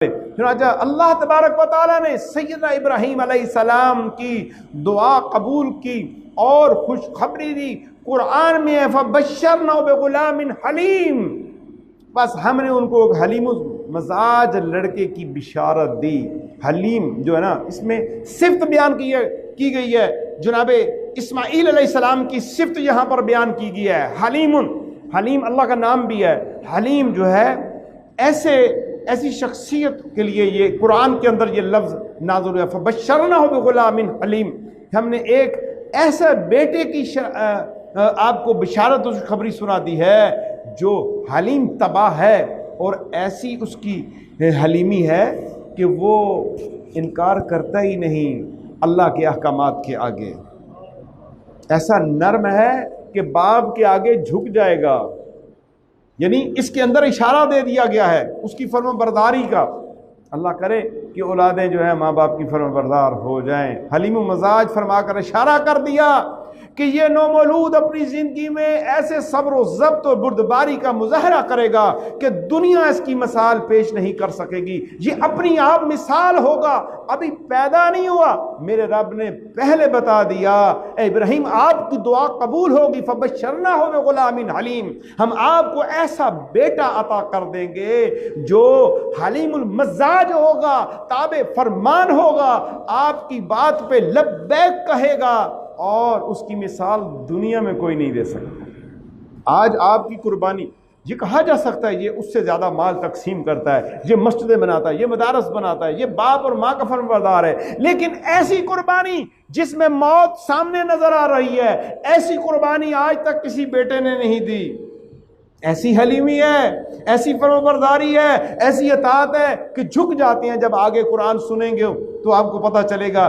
चुनांचे अल्लाह तबारक व तआला ने सैयदना इब्राहीम अलैहिस्सलाम की दुआ कबूल की और खुशखबरी दी। कुरान में है फबश्शरनाहु बिगुलामिन हलीम, बस हमने उनको एक हलीमुल मजाज लड़के की बिशारत दी। हलीम जो है ना, इसमें सिफ्त बयान की गई है। जनाबे इस्माईल अलैहिस्सलाम की सिफ्त यहाँ पर बयान की गई है। हलीम अल्लाह का नाम भी है। हलीम जो है ऐसी शख्सियत के लिए ये कुरान के अंदर ये लफ्ज़ नाज़िल हुआ, फबश्शरनाहु बिगुलामिन हलीम। हमने एक ऐसे बेटे की आपको बिशारत और खबरी सुना दी है जो हलीम तबाह है, और ऐसी उसकी हलीमी है कि वो इनकार करता ही नहीं अल्लाह के अहकामात के आगे। ऐसा नर्म है कि बाप के आगे झुक जाएगा। यानी इसके अंदर इशारा दे दिया गया है उसकी फर्माबरदारी का। अल्लाह करे कि औलादें जो है माँ बाप की फर्माबरदार हो जाएं। हलीम मजाज फरमा कर इशारा कर दिया कि ये नौमौलूद अपनी ज़िंदगी में ऐसे सब्र व ज़ब्त और बुर्दबारी का मुज़ाहरा करेगा कि दुनिया इसकी मिसाल पेश नहीं कर सकेगी। ये अपनी आप मिसाल होगा, अभी पैदा नहीं हुआ, मेरे रब ने पहले बता दिया ए इब्राहीम आपकी दुआ कबूल होगी। फबश्शरनाहु बिगुलामिन हलीम, हम आपको ऐसा बेटा अता कर देंगे जो हलीमुल मज़ाज होगा, ताबे फरमान होगा, आपकी बात पे लब्बैक कहेगा, और उसकी मिसाल दुनिया में कोई नहीं दे सकता। आज आपकी कुर्बानी, ये कहा जा सकता है ये उससे ज़्यादा माल तकसीम करता है, ये मस्जिदें बनाता है, ये मदारस बनाता है, ये बाप और माँ का फर्माबरदार है, लेकिन ऐसी कुर्बानी जिसमें मौत सामने नजर आ रही है, ऐसी कुर्बानी आज तक किसी बेटे ने नहीं दी। ऐसी हलीमी है, ऐसी फर्माबरदारी है, ऐसी अताअत है कि झुक जाते हैं। जब आगे कुरान सुनेंगे तो आपको पता चलेगा